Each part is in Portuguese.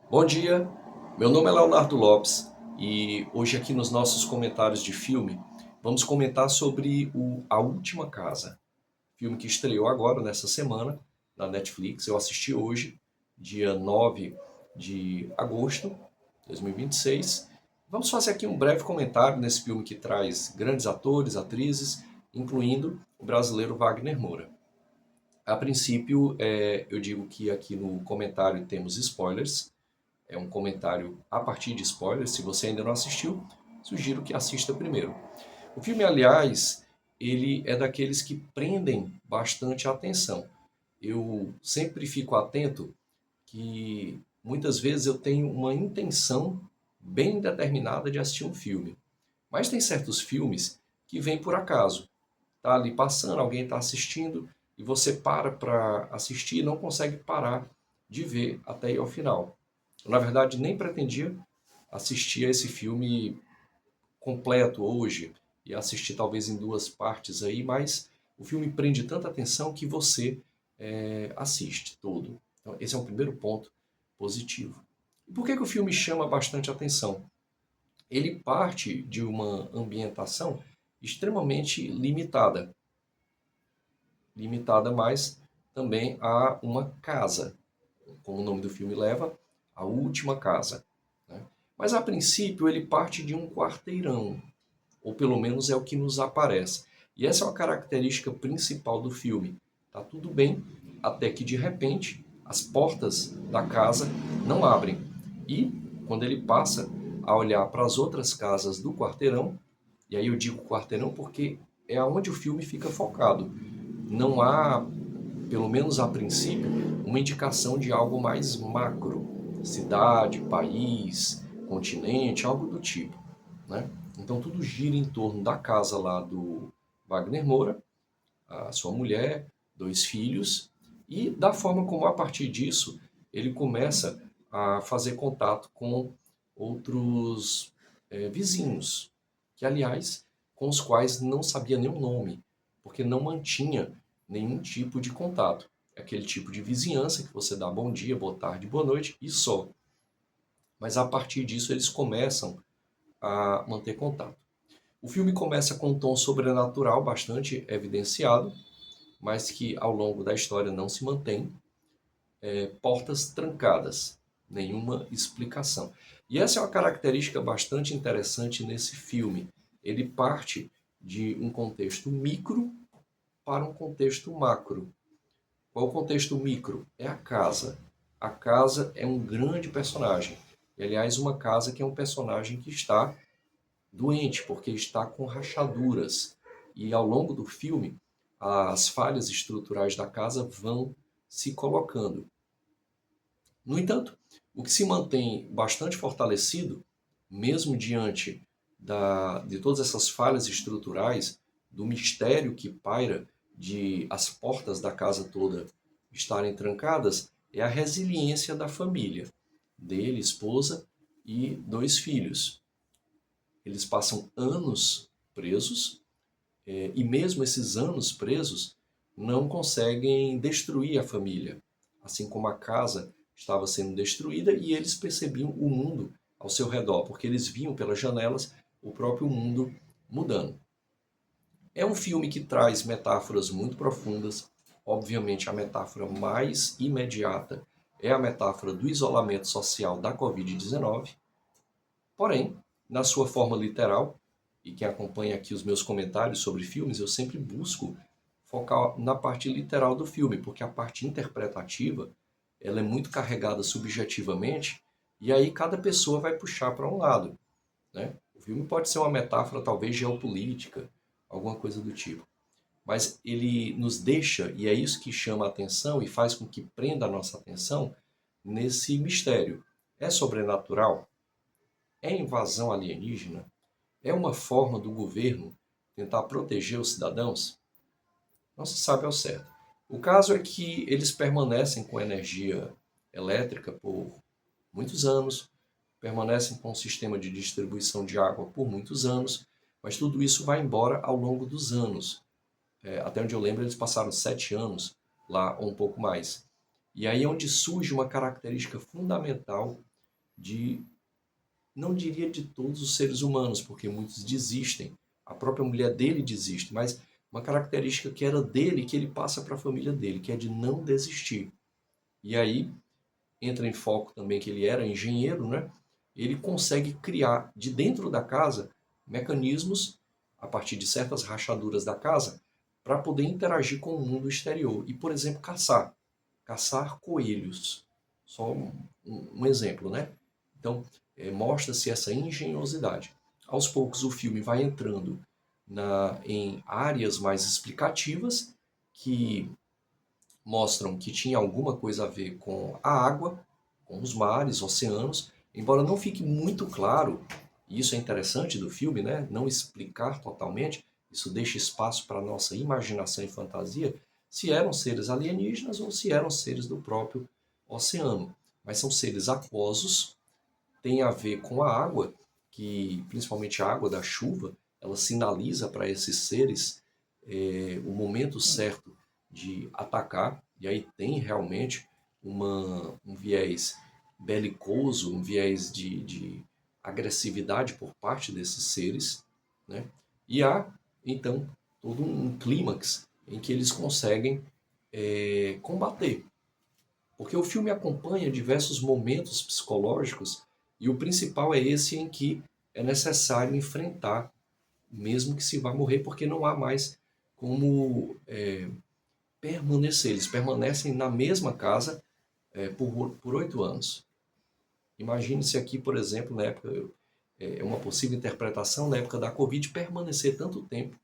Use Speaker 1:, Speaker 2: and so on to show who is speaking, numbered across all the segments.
Speaker 1: Bom dia, meu nome é Leonardo Lopes e hoje aqui nos nossos comentários de filme vamos comentar sobre A Última Casa, filme que estreou agora nessa semana na Netflix. Eu assisti hoje, dia 9 de agosto de 2026. Vamos fazer aqui um breve comentário nesse filme que traz grandes atores, atrizes, incluindo o brasileiro Wagner Moura. A princípio, eu digo que aqui no comentário temos spoilers. É um comentário a partir de spoilers. Se você ainda não assistiu, sugiro que assista primeiro. O filme, aliás, ele é daqueles que prendem bastante a atenção. Eu sempre fico atento que muitas vezes eu tenho uma intenção bem determinada de assistir um filme. Mas tem certos filmes que vêm por acaso. Tá ali passando, alguém está assistindo e você para assistir e não consegue parar de ver até ir ao final. Eu, na verdade, nem pretendia assistir a esse filme completo hoje e assistir talvez em duas partes aí, mas o filme prende tanta atenção que você assiste todo. Então, esse é um primeiro ponto positivo. E por que, que o filme chama bastante atenção? Ele parte de uma ambientação extremamente limitada, mas também a uma casa, como o nome do filme leva, a última casa. Né? Mas a princípio ele parte de um quarteirão, ou pelo menos é o que nos aparece. E essa é uma característica principal do filme. Tá tudo bem, até que de repente as portas da casa não abrem. E quando ele passa a olhar para as outras casas do quarteirão, e aí eu digo quarteirão porque é aonde o filme fica focado. Não há, pelo menos a princípio, uma indicação de algo mais macro, cidade, país, continente, algo do tipo, né? Então tudo gira em torno da casa lá do Wagner Moura, a sua mulher, dois filhos, e da forma como a partir disso ele começa a fazer contato com outros vizinhos, que aliás, com os quais não sabia nem o nome, porque não mantinha nenhum tipo de contato. É aquele tipo de vizinhança que você dá bom dia, boa tarde, boa noite e só. Mas a partir disso eles começam a manter contato. O filme começa com um tom sobrenatural bastante evidenciado, mas que ao longo da história não se mantém. Portas trancadas, nenhuma explicação. E essa é uma característica bastante interessante nesse filme. Ele parte de um contexto micro para um contexto macro. Qual o contexto micro? É a casa. A casa é um grande personagem. E, aliás, uma casa que é um personagem que está doente, porque está com rachaduras. E ao longo do filme, as falhas estruturais da casa vão se colocando. No entanto, o que se mantém bastante fortalecido, mesmo diante de todas essas falhas estruturais, do mistério que paira de as portas da casa toda estarem trancadas, é a resiliência da família, dele, esposa e dois filhos. Eles passam anos presos, e mesmo esses anos presos não conseguem destruir a família, assim como a casa estava sendo destruída e eles percebiam o mundo ao seu redor, porque eles viam pelas janelas o próprio mundo mudando. É um filme que traz metáforas muito profundas. Obviamente, a metáfora mais imediata é a metáfora do isolamento social da Covid-19. Porém, na sua forma literal, e quem acompanha aqui os meus comentários sobre filmes, eu sempre busco focar na parte literal do filme, porque a parte interpretativa, ela é muito carregada subjetivamente, e aí cada pessoa vai puxar para um lado, né? O filme pode ser uma metáfora talvez geopolítica, alguma coisa do tipo. Mas ele nos deixa, e é isso que chama a atenção e faz com que prenda a nossa atenção nesse mistério. É sobrenatural? É invasão alienígena? É uma forma do governo tentar proteger os cidadãos? Não se sabe ao certo. O caso é que eles permanecem com energia elétrica por muitos anos, permanecem com o sistema de distribuição de água por muitos anos, mas tudo isso vai embora ao longo dos anos. Até onde eu lembro, eles passaram 7 anos lá, ou um pouco mais. E aí é onde surge uma característica fundamental de, não diria de todos os seres humanos, porque muitos desistem, a própria mulher dele desiste, mas uma característica que era dele, que ele passa para a família dele, que é de não desistir. E aí entra em foco também que ele era engenheiro, né? Ele consegue criar de dentro da casa mecanismos, a partir de certas rachaduras da casa, para poder interagir com o mundo exterior. E, por exemplo, caçar coelhos. Só um exemplo, né? Então, mostra-se essa engenhosidade. Aos poucos o filme vai entrando em áreas mais explicativas que mostram que tinha alguma coisa a ver com a água, com os mares, oceanos, embora não fique muito claro, e isso é interessante do filme, né? Não explicar totalmente, isso deixa espaço para a nossa imaginação e fantasia, se eram seres alienígenas ou se eram seres do próprio oceano. Mas são seres aquosos, tem a ver com a água, que principalmente a água da chuva, ela sinaliza para esses seres o momento certo de atacar, e aí tem realmente um viés belicoso, um viés de agressividade por parte desses seres, né? E há, então, todo um clímax em que eles conseguem combater. Porque o filme acompanha diversos momentos psicológicos e o principal é esse em que é necessário enfrentar, mesmo que se vá morrer, porque não há mais como permanecer. Eles permanecem na mesma casa por 8 anos. Imagine-se aqui, por exemplo, na época, uma possível interpretação, na época da Covid, permanecer tanto tempo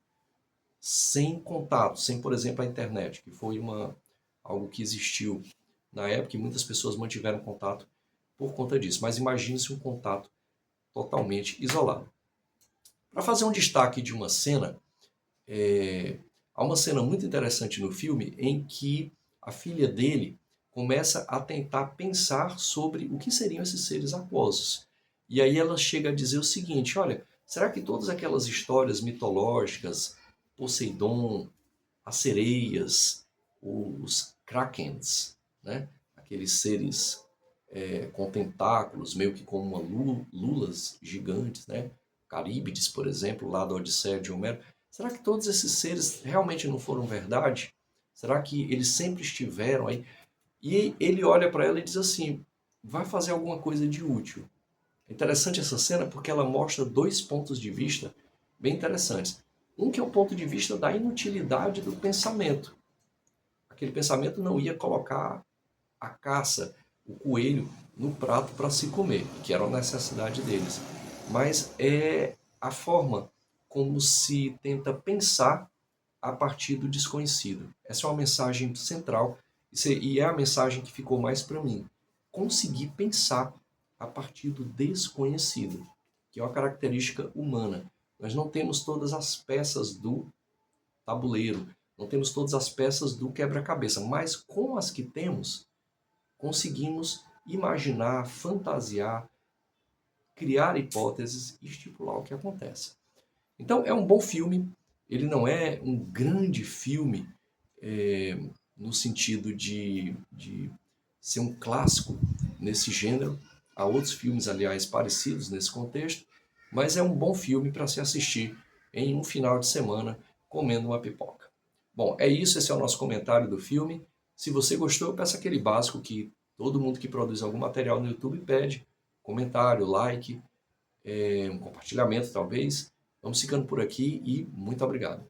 Speaker 1: sem contato, sem, por exemplo, a internet, que foi algo que existiu na época e muitas pessoas mantiveram contato por conta disso. Mas imagine-se um contato totalmente isolado. Para fazer um destaque de uma cena, há uma cena muito interessante no filme em que a filha dele começa a tentar pensar sobre o que seriam esses seres aquosos. E aí ela chega a dizer o seguinte: olha, será que todas aquelas histórias mitológicas, Poseidon, as sereias, os krakens, né? Aqueles seres com tentáculos, meio que como lulas gigantes, né? Caríbides, por exemplo, lá da Odisseia de Homero. Será que todos esses seres realmente não foram verdade? Será que eles sempre estiveram aí? E ele olha para ela e diz assim: vai fazer alguma coisa de útil. É interessante essa cena porque ela mostra dois pontos de vista bem interessantes. Um que é o ponto de vista da inutilidade do pensamento. Aquele pensamento não ia colocar a caça, o coelho, no prato para se comer, que era a necessidade deles. Mas é a forma como se tenta pensar a partir do desconhecido. Essa é uma mensagem central e é a mensagem que ficou mais para mim. Conseguir pensar a partir do desconhecido, que é uma característica humana. Nós não temos todas as peças do tabuleiro, não temos todas as peças do quebra-cabeça, mas com as que temos, conseguimos imaginar, fantasiar, criar hipóteses e estipular o que acontece. Então é um bom filme, ele não é um grande filme no sentido de ser um clássico nesse gênero. Há outros filmes, aliás, parecidos nesse contexto, mas é um bom filme para se assistir em um final de semana comendo uma pipoca. Bom, é isso, esse é o nosso comentário do filme. Se você gostou, eu peço aquele básico que todo mundo que produz algum material no YouTube pede: comentário, like, um compartilhamento talvez. Vamos ficando por aqui e muito obrigado.